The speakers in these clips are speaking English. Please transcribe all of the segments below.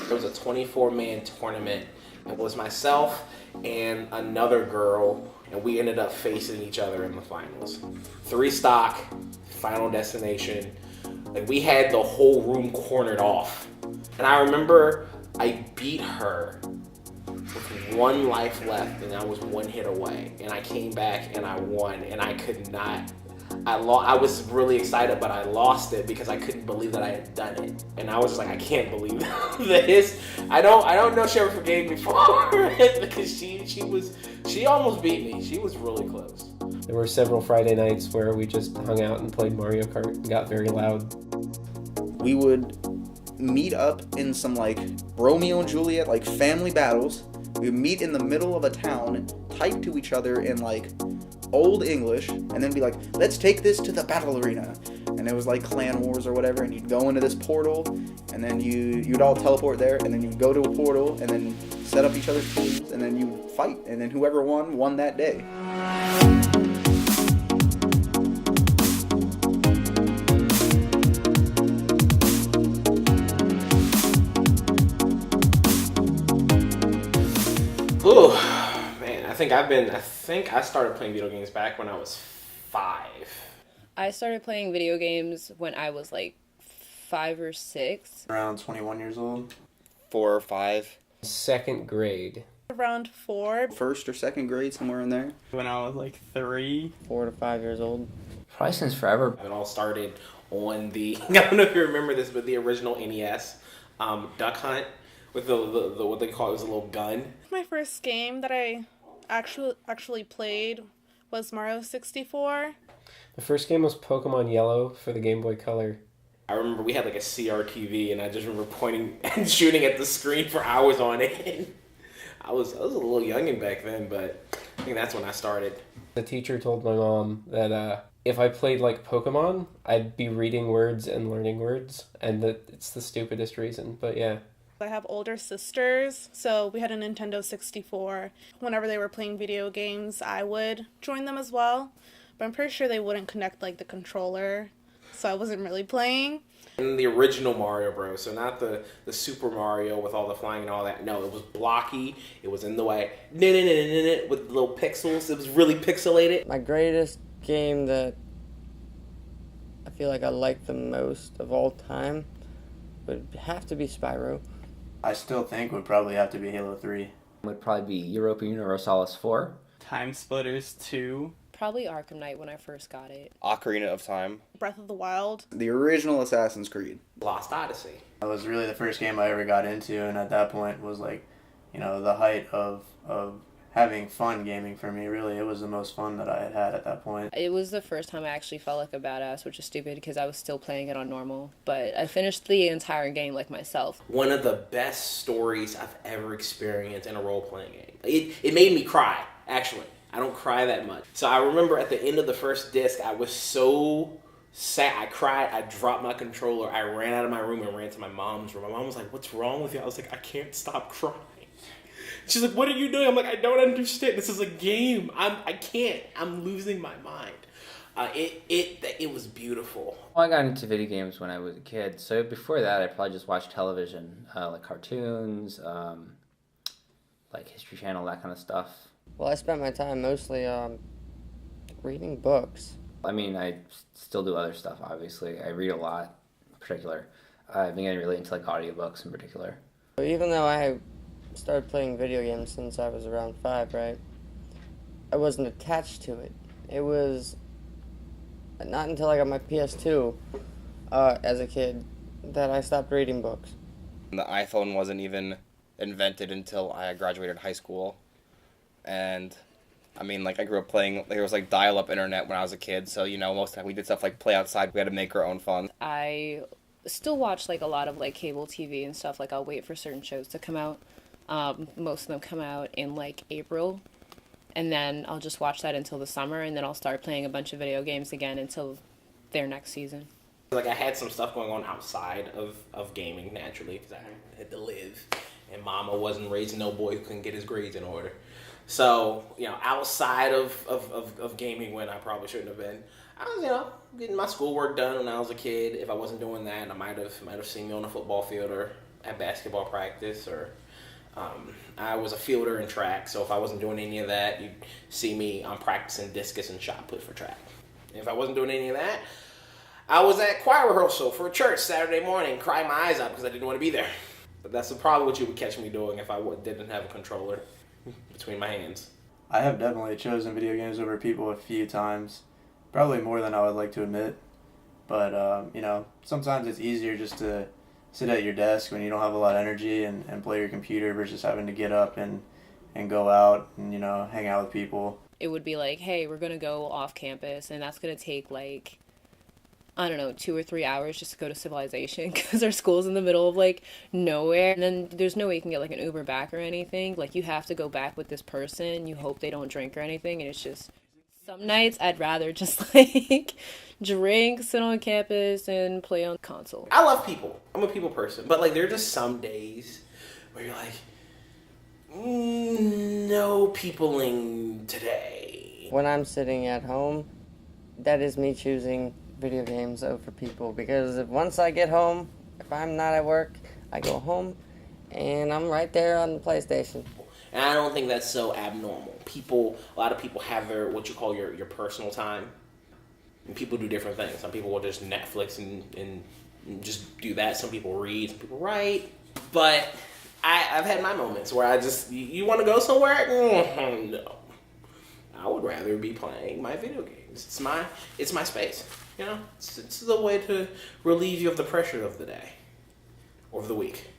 It was a 24-man tournament. It was myself and another girl, and we ended up facing each other in the finals. 3 stock, final destination. Like, we had the whole room cornered off. And I remember I beat her with 1 life left, and I was 1 hit away. And I came back and I won, and I could not. I was really excited, but I lost it because I couldn't believe that I had done it. And I was just like, I can't believe this. I don't know if she ever forgave me for it because she almost beat me. She was really close. There were several Friday nights where we just hung out and played Mario Kart and got very loud. We would meet up in some like Romeo and Juliet like family battles. We would meet in the middle of a town, type to each other in like Old English, and then be like, let's take this to the battle arena. And it was like Clan Wars or whatever, and you'd go into this portal, and then you'd all teleport there, and then you'd go to a portal, and then set up each other's teams, and then you'd fight, and then whoever won that day. Ooh, man, I think I started playing video games back when I was 5. I started playing video games when I was like 5 or 6. Around 21 years old. 4 or 5. 2nd grade. Around 4. 1st or 2nd grade, somewhere in there. When I was like 3. 4 to 5 years old. Probably since forever. It all started on the, I don't know if you remember this, but the original NES Duck Hunt with the what they call it was a little gun. My first game that I actually played was Mario 64. The first game was Pokemon Yellow for the Game Boy Color. I remember we had like a CRTV, and I just remember pointing and shooting at the screen for hours on end. I was a little youngin' back then, but I think that's when I started. The teacher told my mom that if I played like Pokemon, I'd be reading words and learning words, and that it's the stupidest reason, but yeah. I have older sisters, so we had a Nintendo 64. Whenever they were playing video games, I would join them as well, but I'm pretty sure they wouldn't connect like the controller, so I wasn't really playing. And the original Mario Bros, so not the Super Mario with all the flying and all that. No, it was blocky, it was in the way, with little pixels. It was really pixelated. My greatest game that I feel like I like the most of all time would have to be Spyro. I still think would probably have to be Halo 3. Would probably be Europa Universalis 4. Time Splitters 2. Probably Arkham Knight when I first got it. Ocarina of Time. Breath of the Wild. The original Assassin's Creed. Lost Odyssey. That was really the first game I ever got into, and at that point was like, the height of having fun gaming for me. Really, it was the most fun that I had at that point. It was the first time I actually felt like a badass, which is stupid because I was still playing it on normal. But I finished the entire game like myself. One of the best stories I've ever experienced in a role-playing game. It made me cry, actually. I don't cry that much. So I remember at the end of the first disc, I was so sad. I cried. I dropped my controller. I ran out of my room and ran to my mom's room. My mom was like, "What's wrong with you?" I was like, "I can't stop crying." She's like, "What are you doing?" I'm like, "I don't understand. This is a game. I can't. I'm losing my mind." It was beautiful. Well, I got into video games when I was a kid. So before that, I probably just watched television, like cartoons, like History Channel, that kind of stuff. Well, I spent my time mostly reading books. I mean, I still do other stuff, obviously. I read a lot, in particular. I've been getting really into like audiobooks in particular. Even though I started playing video games since I was around 5, right? I wasn't attached to it. It was not until I got my PS2 as a kid that I stopped reading books. The iPhone wasn't even invented until I graduated high school. And I mean, like, I grew up playing, there was like dial-up internet when I was a kid, so most of the time we did stuff like play outside. We had to make our own fun. I still watch like a lot of like cable TV and stuff. Like, I'll wait for certain shows to come out. Most of them come out in like April, and then I'll just watch that until the summer, and then I'll start playing a bunch of video games again until their next season. Like, I had some stuff going on outside of gaming, naturally, because I had to live, and mama wasn't raising no boy who couldn't get his grades in order. So, outside of gaming when I probably shouldn't have been, I was, getting my schoolwork done when I was a kid. If I wasn't doing that, I might have seen me on a football field or at basketball practice, or I was a fielder in track, so if I wasn't doing any of that, you'd see me practicing discus and shot put for track. If I wasn't doing any of that, I was at choir rehearsal for church Saturday morning, crying my eyes out because I didn't want to be there. But that's probably what you would catch me doing if I didn't have a controller between my hands. I have definitely chosen video games over people a few times, probably more than I would like to admit. But, sometimes it's easier just to sit at your desk when you don't have a lot of energy and play your computer versus having to get up and go out and, hang out with people. It would be like, hey, we're going to go off campus, and that's going to take, 2 or 3 hours just to go to Civilization because our school's in the middle of, nowhere. And then there's no way you can get, an Uber back or anything. You have to go back with this person. You hope they don't drink or anything, and it's just... Some nights I'd rather just, drink, sit on campus, and play on console. I love people. I'm a people person. But, there are just some days where you're like, no peopling today. When I'm sitting at home, that is me choosing video games over people, because once I get home, if I'm not at work, I go home and I'm right there on the PlayStation. And I don't think that's so abnormal. A lot of people have what you call your personal time. And people do different things. Some people will just Netflix and just do that. Some people read, some people write. But I've had my moments where I just, you want to go somewhere? No. I would rather be playing my video games. It's my space. It's the way to relieve you of the pressure of the day, or of the week,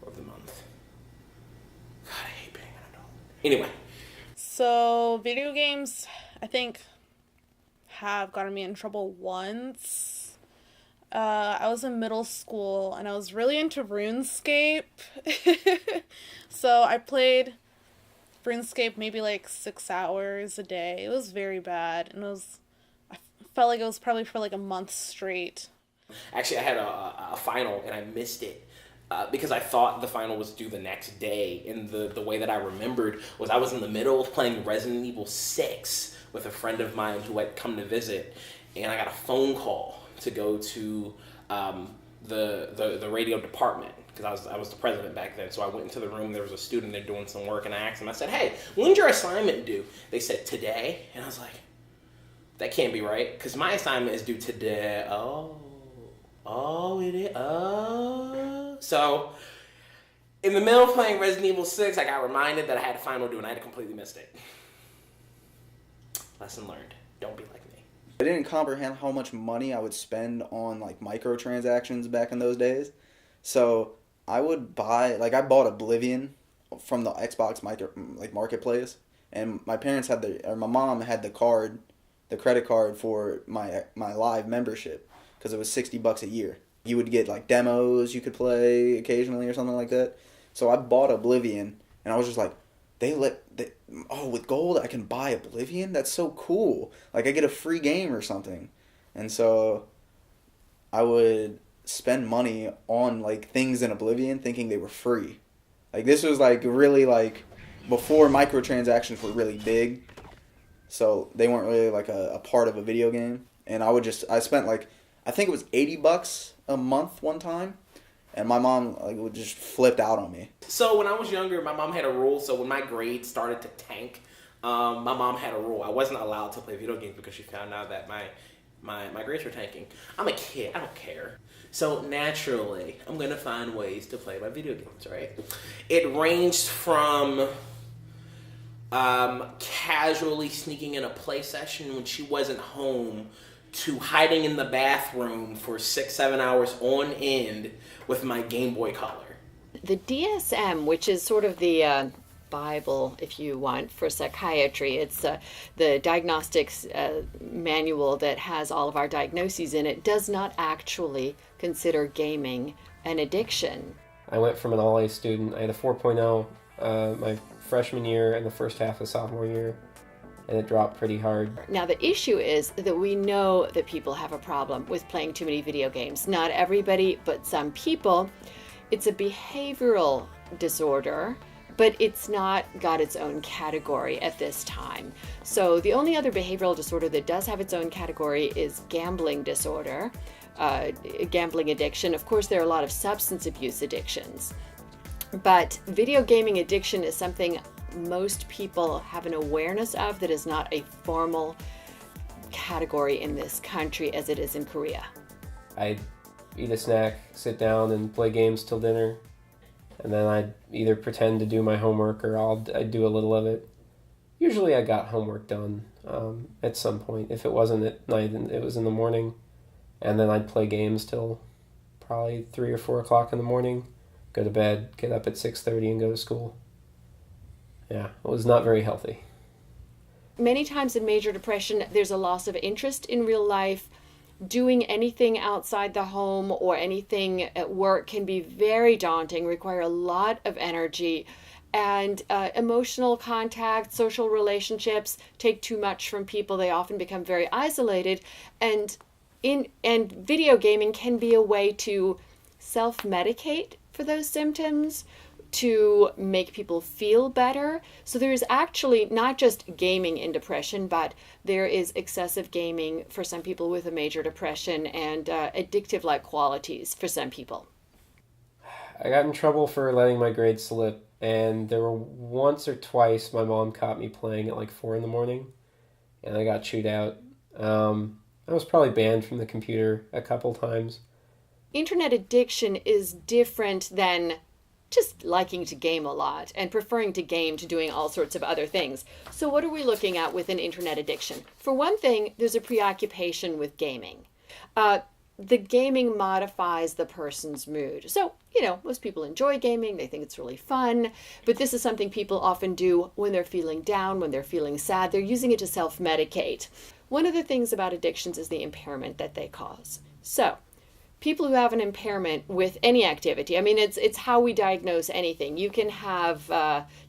or of the month. God, I hate being an adult. Anyway. So, video games, I think, have gotten me in trouble once. I was in middle school, and I was really into Runescape. So, I played Runescape maybe 6 hours a day. It was very bad, and I felt like it was probably for a month straight. Actually, I had a final, and I missed it. Because I thought the final was due the next day, and the way that I remembered was I was in the middle of playing Resident Evil 6 with a friend of mine who had come to visit, and I got a phone call to go to the radio department, because I was the president back then. So I went into the room, there was a student there doing some work, and I asked them, I said, hey, when's your assignment due? They said, today, and I was like, that can't be right, because my assignment is due today. Oh, it is? Oh. So, in the middle of playing Resident Evil 6, I got reminded that I had a final due, and I had completely missed it. Lesson learned. Don't be like me. I didn't comprehend how much money I would spend on, microtransactions back in those days. So, I would buy, I bought Oblivion from the Xbox marketplace, and my mom had the credit card for my live membership, because it was $60 a year. You would get demos you could play occasionally or something like that. So I bought Oblivion, and I was just like, with gold I can buy Oblivion? That's so cool. I get a free game or something. And so I would spend money on things in Oblivion thinking they were free. This was really before microtransactions were really big. So they weren't really a part of a video game. And I spent I think it was $80 a month one time, and my mom would just flipped out on me. So when I was younger, my mom had a rule. So when my grades started to tank, my mom had a rule. I wasn't allowed to play video games because she found out that my grades were tanking. I'm a kid. I don't care. So naturally, I'm gonna find ways to play my video games. Right? It ranged from casually sneaking in a play session when she wasn't home, to hiding in the bathroom for 6-7 hours on end with my Game Boy Color. The DSM, which is sort of the Bible, if you want, for psychiatry. It's the diagnostics manual that has all of our diagnoses in it, does not actually consider gaming an addiction. I went from an all-A student. I had a 4.0 my freshman year and the first half of sophomore year, and it dropped pretty hard. Now, the issue is that we know that people have a problem with playing too many video games. Not everybody, but some people. It's a behavioral disorder, but it's not got its own category at this time. So the only other behavioral disorder that does have its own category is gambling disorder, gambling addiction. Of course, there are a lot of substance abuse addictions. But video gaming addiction is something most people have an awareness of that is not a formal category in this country as it is in Korea. I'd eat a snack, sit down and play games till dinner, and then I'd either pretend to do my homework or I'd do a little of it. Usually I got homework done at some point. If it wasn't at night, it was in the morning, and then I'd play games till probably 3 or 4 o'clock in the morning, go to bed, get up at 6:30 and go to school. Yeah, it was not very healthy. Many times in major depression, there's a loss of interest in real life. Doing anything outside the home or anything at work can be very daunting, require a lot of energy, and emotional contact, social relationships take too much from people. They often become very isolated, and video gaming can be a way to self-medicate for those symptoms, to make people feel better. So there is actually not just gaming in depression, but there is excessive gaming for some people with a major depression and addictive-like qualities for some people. I got in trouble for letting my grades slip, and there were once or twice my mom caught me playing at like 4 in the morning, and I got chewed out. I was probably banned from the computer a couple times. Internet addiction is different than just liking to game a lot and preferring to game to doing all sorts of other things. So what are we looking at with an internet addiction? For one thing, there's a preoccupation with gaming. The gaming modifies the person's mood. So, most people enjoy gaming. They think it's really fun. But this is something people often do when they're feeling down, when they're feeling sad. They're using it to self-medicate. One of the things about addictions is the impairment that they cause. So, people who have an impairment with any activity, it's how we diagnose anything. You can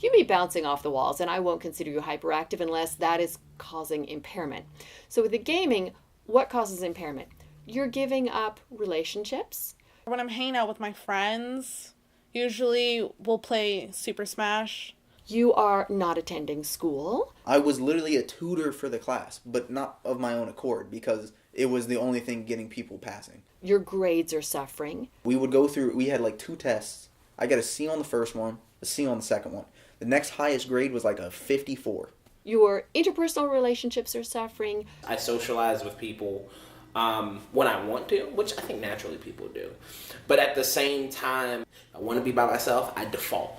be bouncing off the walls, and I won't consider you hyperactive unless that is causing impairment. So with the gaming, what causes impairment? You're giving up relationships. When I'm hanging out with my friends, usually we'll play Super Smash. You are not attending school. I was literally a tutor for the class, but not of my own accord, because it was the only thing getting people passing. Your grades are suffering. We had like 2 tests. I got a C on the first one, a C on the second one. The next highest grade was like a 54. Your interpersonal relationships are suffering. I socialize with people when I want to, which I think naturally people do. But at the same time, I want to be by myself, I default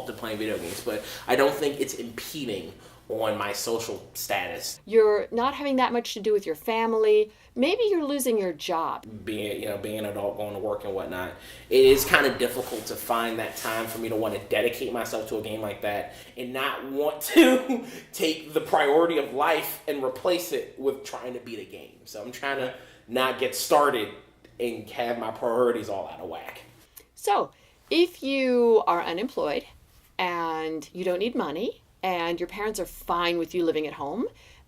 to playing video games, but I don't think it's impeding on my social status. You're not having that much to do with your family. Maybe you're losing your job. Being an adult, going to work and whatnot, it is kind of difficult to find that time for me to want to dedicate myself to a game like that and not want to take the priority of life and replace it with trying to beat a game. So I'm trying to not get started and have my priorities all out of whack. So if you are unemployed and you don't need money and your parents are fine with you living at home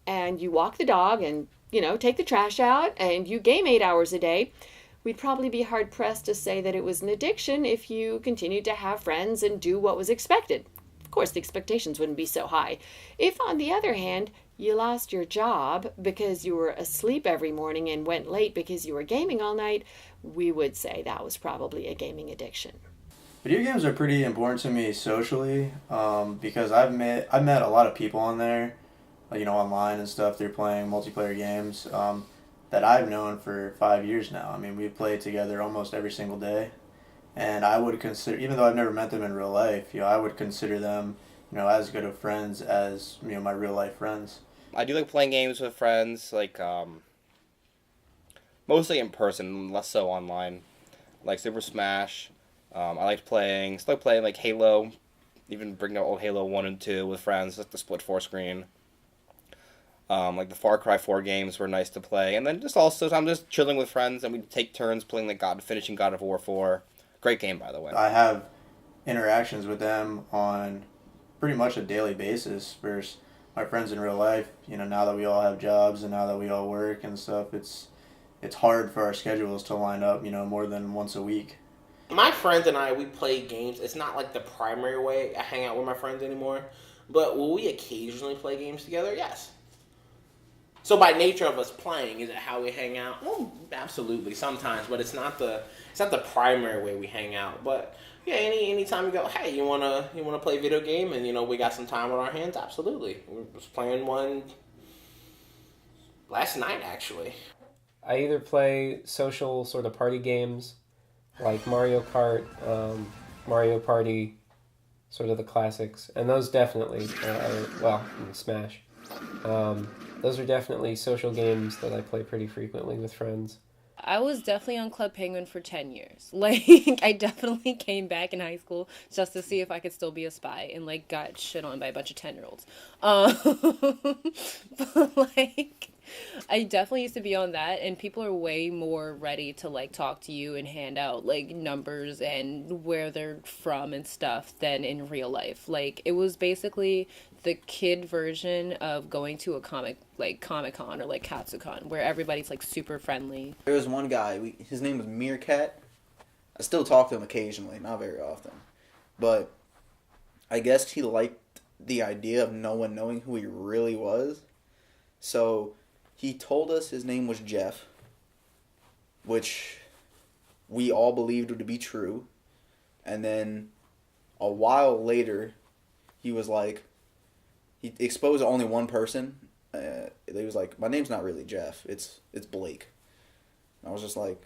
and you walk the dog and take the trash out and you game 8 hours a day, we'd probably be hard pressed to say that it was an addiction if you continued to have friends and do what was expected. Of course, the expectations wouldn't be so high. If, on the other hand, you lost your job because you were asleep every morning and went late because you were gaming all night, we would say that was probably a gaming addiction. Video games are pretty important to me socially because I've met a lot of people on there, online and stuff. They're playing multiplayer games that I've known for 5 years now. We play together almost every single day, and I would consider, even though I've never met them in real life, I would consider them, as good of friends as my real life friends. I do like playing games with friends, mostly in person, less so online, like Super Smash. I still playing like Halo, even bringing out old Halo 1 and 2 with friends, like the split 4 screen. Like the Far Cry 4 games were nice to play. And then just also, I'm just chilling with friends and we take turns playing finishing God of War 4. Great game, by the way. I have interactions with them on pretty much a daily basis versus my friends in real life. Now that we all have jobs and now that we all work and stuff, it's hard for our schedules to line up, more than once a week. My friends and I, we play games. It's not like the primary way I hang out with my friends anymore. But will we occasionally play games together? Yes. So by nature of us playing, is it how we hang out? Well, absolutely, sometimes, but it's not the primary way we hang out. But yeah, anytime you go, hey, you wanna play a video game, and we got some time on our hands, absolutely. We was playing one last night actually. I either play social sort of party games like Mario Kart, Mario Party, sort of the classics, and those definitely and Smash. Those are definitely social games that I play pretty frequently with friends. I was definitely on Club Penguin for 10 years. Like, I definitely came back in high school just to see if I could still be a spy and, like, got shit on by a bunch of 10-year-olds. But, like, I definitely used to be on that, and people are way more ready to, like, talk to you and hand out, like, numbers and where they're from and stuff than in real life. Like, it was basically the kid version of going to a Comic-Con or, like, Katsucon, where everybody's, like, super friendly. There was one guy, his name was Meerkat. I still talk to him occasionally, not very often. But I guess he liked the idea of no one knowing who he really was. So he told us his name was Jeff, which we all believed to be true. And then a while later, he was like, he exposed only one person. He was like, my name's not really Jeff, it's Blake. And I was just like,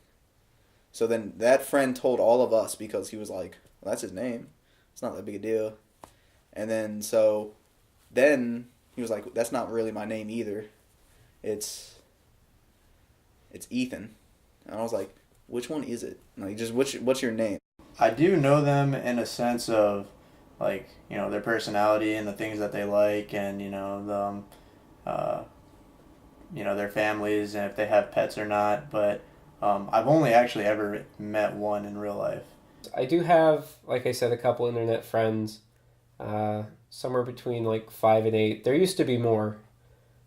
so then that friend told all of us because he was like, well, that's his name. It's not that big a deal. And then then he was like, that's not really my name either. It's Ethan. And I was like, which one is it? Like, just what's your name? I do know them in a sense of, like, their personality and the things that they like, and their families and if they have pets or not. But I've only actually ever met one in real life. I do have, like I said, a couple internet friends, somewhere between like 5 and 8. There used to be more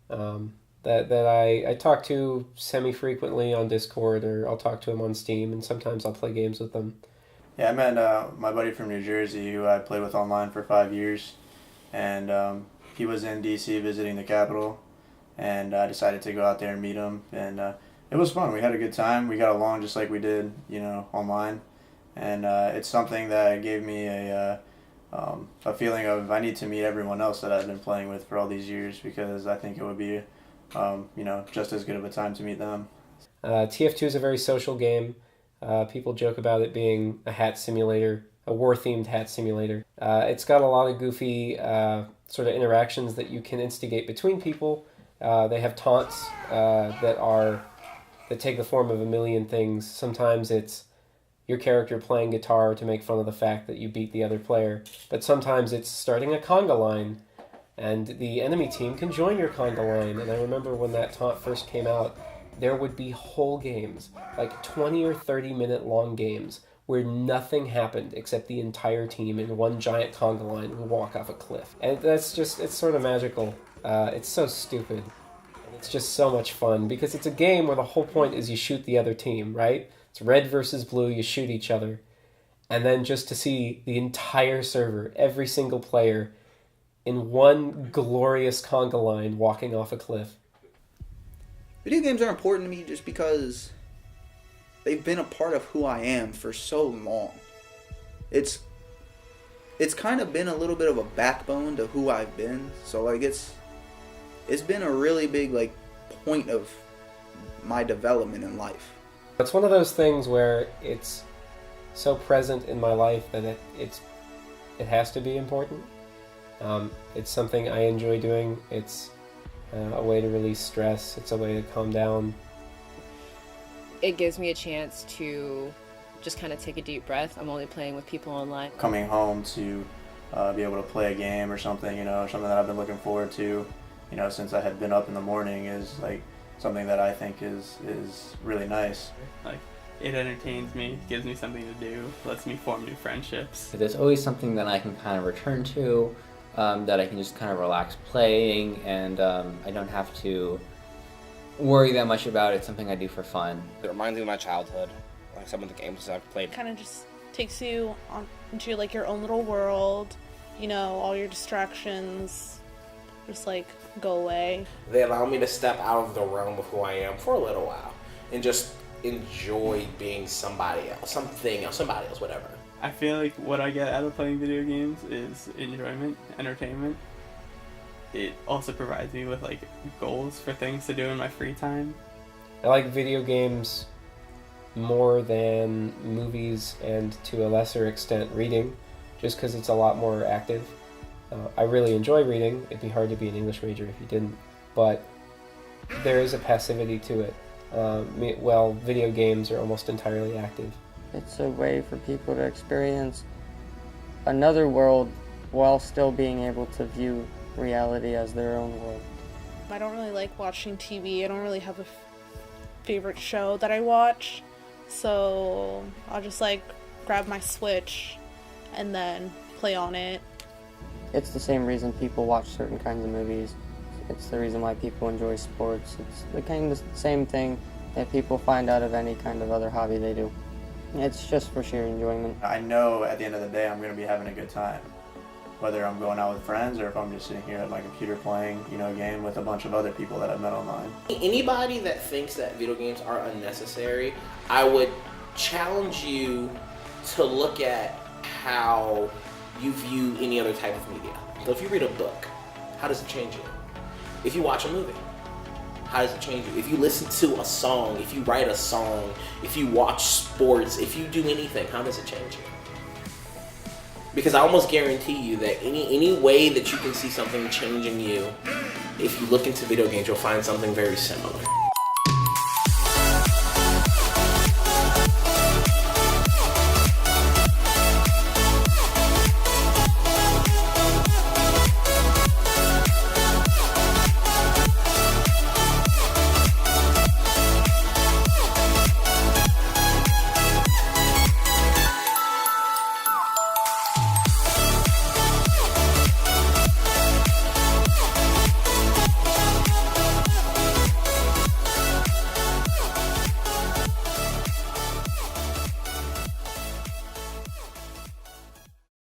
that I talk to semi-frequently on Discord, or I'll talk to them on Steam, and sometimes I'll play games with them. Yeah, I met my buddy from New Jersey who I played with online for 5 years, and he was in D.C. visiting the Capitol, and I decided to go out there and meet him, and it was fun. We had a good time. We got along just like we did, online, and it's something that gave me a feeling of I need to meet everyone else that I've been playing with for all these years, because I think it would be, just as good of a time to meet them. TF2 is a very social game. People joke about it being a hat simulator, a war-themed hat simulator. It's got a lot of goofy sort of interactions that you can instigate between people. They have taunts that take the form of a million things. Sometimes it's your character playing guitar to make fun of the fact that you beat the other player. But sometimes it's starting a conga line, and the enemy team can join your conga line. And I remember when that taunt first came out, there would be whole games, like 20 or 30 minute long games, where nothing happened except the entire team in one giant conga line would walk off a cliff. And it's sort of magical. It's so stupid. And it's just so much fun, because it's a game where the whole point is you shoot the other team, right? It's red versus blue, you shoot each other. And then just to see the entire server, every single player, in one glorious conga line walking off a cliff. Video games are important to me just because they've been a part of who I am for so long. It's kind of been a little bit of a backbone to who I've been. So like it's been a really big like point of my development in life. It's one of those things where it's so present in my life that it has to be important. It's something I enjoy doing. It's a way to release stress. It's a way to calm down. It gives me a chance to just kind of take a deep breath. I'm only playing with people online. Coming home to be able to play a game or something, something that I've been looking forward to, since I had been up in the morning, is like something that I think is really nice. Like, it entertains me, gives me something to do, lets me form new friendships. There's always something that I can kind of return to, that I can just kind of relax playing, and I don't have to worry that much about it. It's something I do for fun. It reminds me of my childhood, like some of the games I've played. Kind of just takes you into like your own little world, all your distractions, just like go away. They allow me to step out of the realm of who I am for a little while and just enjoy being somebody else, something else, somebody else, whatever. I feel like what I get out of playing video games is enjoyment, entertainment. It also provides me with like goals for things to do in my free time. I like video games more than movies and to a lesser extent reading, just because it's a lot more active. I really enjoy reading. It'd be hard to be an English major if you didn't, but there is a passivity to it. Video games are almost entirely active. It's a way for people to experience another world while still being able to view reality as their own world. I don't really like watching TV. I don't really have a favorite show that I watch. So I'll just like grab my Switch and then play on it. It's the same reason people watch certain kinds of movies. It's the reason why people enjoy sports. It's the kind of same thing that people find out of any kind of other hobby they do. It's just for sheer enjoyment. I know at the end of the day I'm going to be having a good time. Whether I'm going out with friends or if I'm just sitting here at my computer playing, a game with a bunch of other people that I've met online. Anybody that thinks that video games are unnecessary, I would challenge you to look at how you view any other type of media. So if you read a book, how does it change you? If you watch a movie, how does it change you? If you listen to a song, if you write a song, if you watch sports, if you do anything, how does it change you? Because I almost guarantee you that any way that you can see something changing you, if you look into video games, you'll find something very similar.